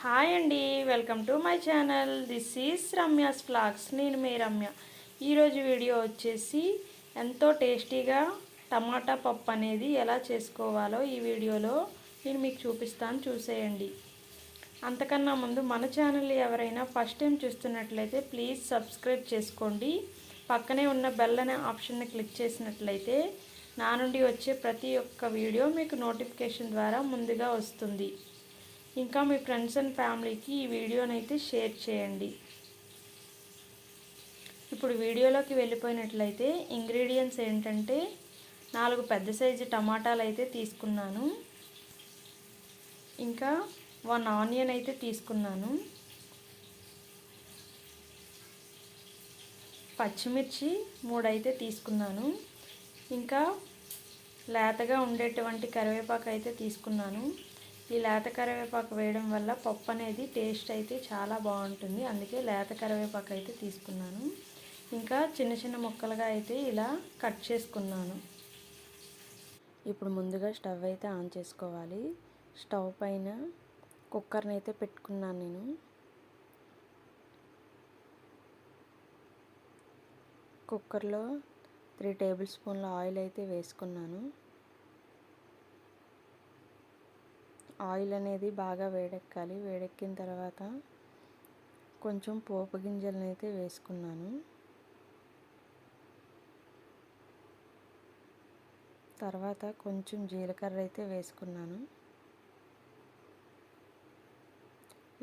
Hi అండి, welcome to my channel. This is Ramya's flags. నేను మీ రమ్య. ఈరోజు వీడియో వచ్చేసి ఎంతో టేస్టీగా టమాటా పప్పు అనేది ఎలా చేసుకోవాలో ఈ వీడియోలో నేను మీకు చూపిస్తాను, చూసేయండి. అంతకన్నా ముందు మన ఛానల్ ఎవరైనా ఫస్ట్ టైం చూస్తున్నట్లయితే ప్లీజ్ సబ్స్క్రైబ్ చేసుకోండి. పక్కనే ఉన్న బెల్ అనే ఆప్షన్ని క్లిక్ చేసినట్లయితే నా నుండి వచ్చే ప్రతి ఒక్క వీడియో మీకు నోటిఫికేషన్ ద్వారా ముందుగా వస్తుంది. ఇంకా మీ ఫ్రెండ్స్ అండ్ ఫ్యామిలీకి ఈ వీడియోనైతే షేర్ చేయండి. ఇప్పుడు వీడియోలోకి వెళ్ళిపోయినట్లయితే ఇంగ్రీడియంట్స్ ఏంటంటే 4 పెద్ద సైజు టమాటాలు అయితే తీసుకున్నాను. ఇంకా 1 ఆనియన్ అయితే తీసుకున్నాను. పచ్చిమిర్చి 3 అయితే తీసుకున్నాను. ఇంకా లేతగా ఉండేటువంటి కరివేపాకు అయితే తీసుకున్నాను. ఈ లేత కరివేపాకు వేయడం వల్ల పప్పు అనేది టేస్ట్ అయితే చాలా బాగుంటుంది, అందుకే లేత కరివేపాకు అయితే తీసుకున్నాను. ఇంకా చిన్న చిన్న ముక్కలుగా అయితే ఇలా కట్ చేసుకున్నాను. ఇప్పుడు ముందుగా స్టవ్ అయితే ఆన్ చేసుకోవాలి. స్టవ్ పైన కుక్కర్ని అయితే పెట్టుకున్నాను నేను. కుక్కర్లో 3 టేబుల్ స్పూన్ల ఆయిల్ అయితే వేసుకున్నాను. ఆయిల్ అనేది బాగా వేడెక్కాలి. వేడెక్కిన తర్వాత కొంచెం పోపు గింజలను అయితే వేసుకున్నాను. తర్వాత కొంచెం జీలకర్ర అయితే వేసుకున్నాను.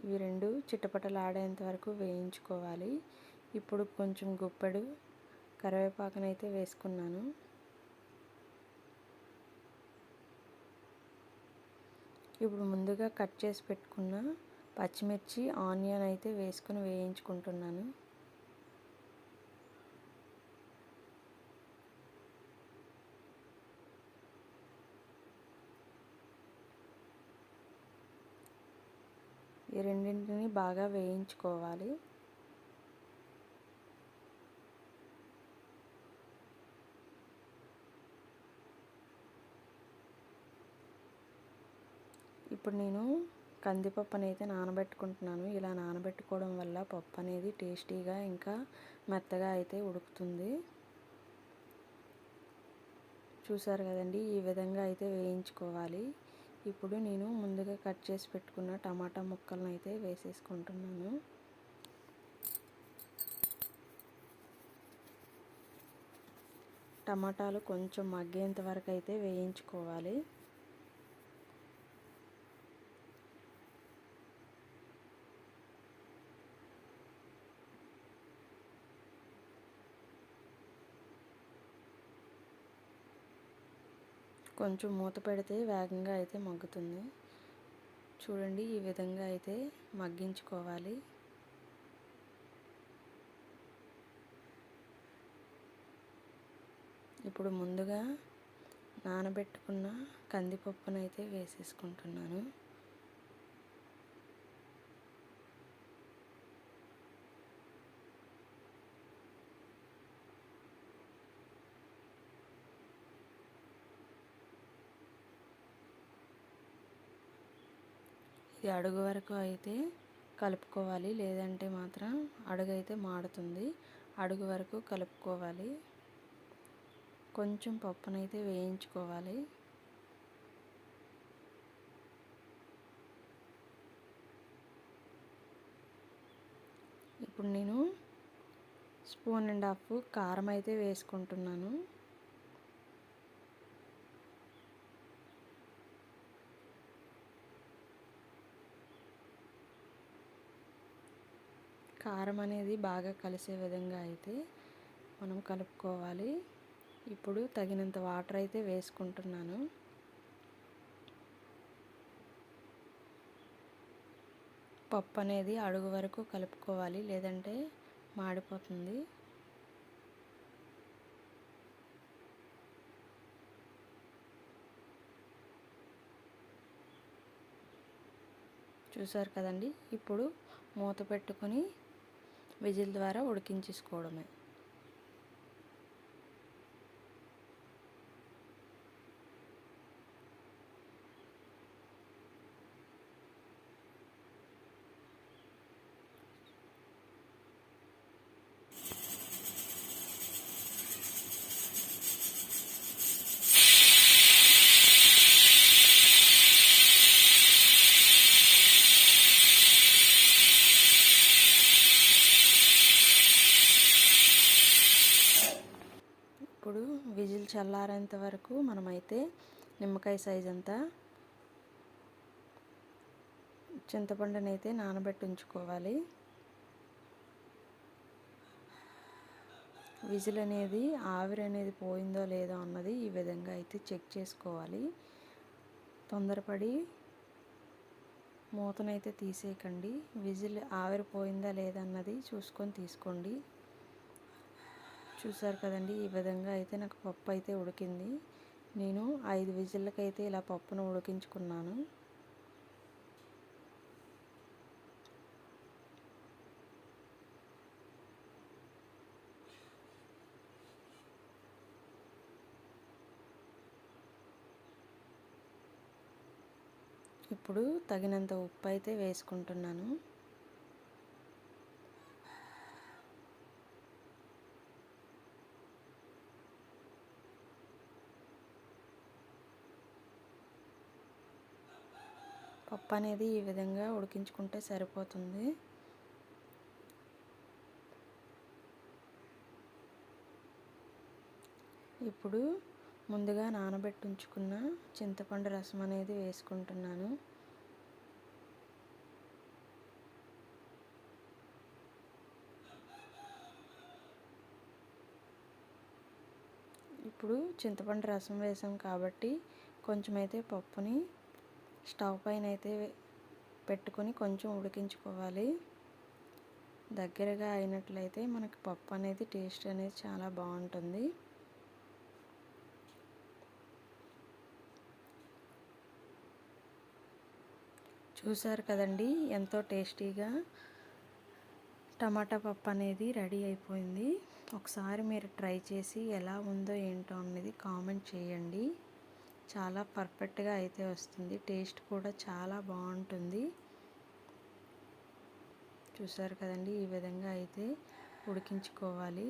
ఇవి రెండు చిటపటలాడేంత వరకు వేయించుకోవాలి. ఇప్పుడు కొంచెం గుప్పెడు కరివేపాకునైతే వేసుకున్నాను. ఇప్పుడు ముందుగా కట్ చేసి పెట్టుకున్న పచ్చిమిర్చి, ఆనియన్ అయితే వేసుకుని వేయించుకుంటున్నాను. ఈ రెండింటిని బాగా వేయించుకోవాలి. ఇప్పుడు నేను కందిపప్పుని అయితే నానబెట్టుకుంటున్నాను. ఇలా నానబెట్టుకోవడం వల్ల పప్పు అనేది టేస్టీగా ఇంకా మెత్తగా అయితే ఉడుకుతుంది. చూసారు కదండి, ఈ విధంగా అయితే వేయించుకోవాలి. ఇప్పుడు నేను ముందుగా కట్ చేసి పెట్టుకున్న టమాటా ముక్కలను అయితే వేసేసుకుంటున్నాను. టమాటాలు కొంచెం మగ్గేంత వరకు అయితే వేయించుకోవాలి. కొంచెం మూత పెడితే వేగంగా అయితే మగ్గుతుంది. చూడండి, ఈ విధంగా అయితే మగ్గించుకోవాలి. ఇప్పుడు ముందుగా నానబెట్టుకున్న కందిపప్పునైతే వేసేసుకుంటున్నాను. ఇది అడుగు వరకు అయితే కలుపుకోవాలి, లేదంటే మాత్రం అడుగు అయితే మాడుతుంది. అడుగు వరకు కలుపుకోవాలి. కొంచెం పప్పునైతే వేయించుకోవాలి. ఇప్పుడు నేను 1.5 స్పూన్ కారం అయితే వేసుకుంటున్నాను. కారం అనేది బాగా కలిసే విధంగా అయితే మనం కలుపుకోవాలి. ఇప్పుడు తగినంత వాటర్ అయితే వేసుకుంటున్నాను. పప్పు అనేది అడుగు వరకు కలుపుకోవాలి, లేదంటే మాడిపోతుంది. చూసారు కదండి, ఇప్పుడు మూత పెట్టుకొని విజిల్ ద్వారా ఉడికించేసుకోవడమే. విజిల్ చల్లారేంత వరకు మనమైతే నిమ్మకాయ సైజ్ అంతా చింతపండునైతే నానబెట్టి ఉంచుకోవాలి. విజిల్ అనేది ఆవిరి అనేది పోయిందో లేదో అన్నది ఈ విధంగా అయితే చెక్ చేసుకోవాలి. తొందరపడి మూతనైతే తీసేయకండి. విజిల్ ఆవిరి పోయిందా లేదా అన్నది చూసుకొని తీసుకోండి. చూసారు కదండి, ఈ విధంగా అయితే నాకు పప్పు అయితే ఉడికింది. నేను 5 విజిల్లకైతే ఇలా పప్పును ఉడికించుకున్నాను. ఇప్పుడు తగినంత ఉప్పు అయితే వేసుకుంటున్నాను. పప్పు అనేది ఈ విధంగా ఉడికించుకుంటే సరిపోతుంది. ఇప్పుడు ముందుగా నానబెట్టి ఉంచుకున్న చింతపండు రసం అనేది వేసుకుంటున్నాను. ఇప్పుడు చింతపండు రసం వేసాం కాబట్టి కొంచెం అయితే పప్పుని స్టవ్ పైన అయితే పెట్టుకొని కొంచెం ఉడికించుకోవాలి. దగ్గరగా అయినట్లయితే మనకి పప్పు అనేది టేస్ట్ అనేది చాలా బాగుంటుంది. చూసారు కదండి, ఎంతో టేస్టీగా టమాటా పప్పు అనేది రెడీ అయిపోయింది. ఒకసారి మీరు ట్రై చేసి ఎలా ఉందో ఏంటో అనేది కామెంట్ చేయండి. చాలా పర్ఫెక్ట్గా అయితే వస్తుంది. టేస్ట్ కూడా చాలా బాగుంటుంది. చూసారు కదండి, ఈ విధంగా అయితే ఉడికించుకోవాలి.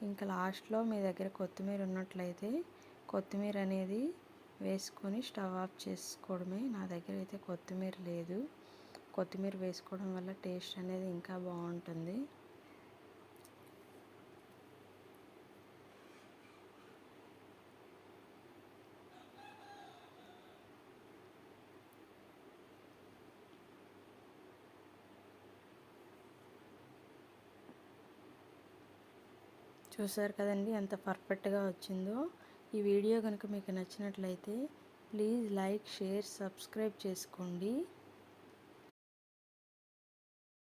ఇంకా లాస్ట్లో మీ దగ్గర కొత్తిమీర ఉన్నట్లయితే కొత్తిమీర అనేది వేసుకొని స్టవ్ ఆఫ్ చేసుకోవడమే. నా దగ్గర అయితే కొత్తిమీర లేదు. కొత్తిమీర వేసుకోవడం వల్ల టేస్ట్ అనేది ఇంకా బాగుంటుంది. చూసారు కదండి ఎంత పర్ఫెక్ట్గా వచ్చిందో. ఈ వీడియో కనుక మీకు నచ్చినట్లయితే ప్లీజ్ లైక్, షేర్, సబ్స్క్రైబ్ చేసుకోండి.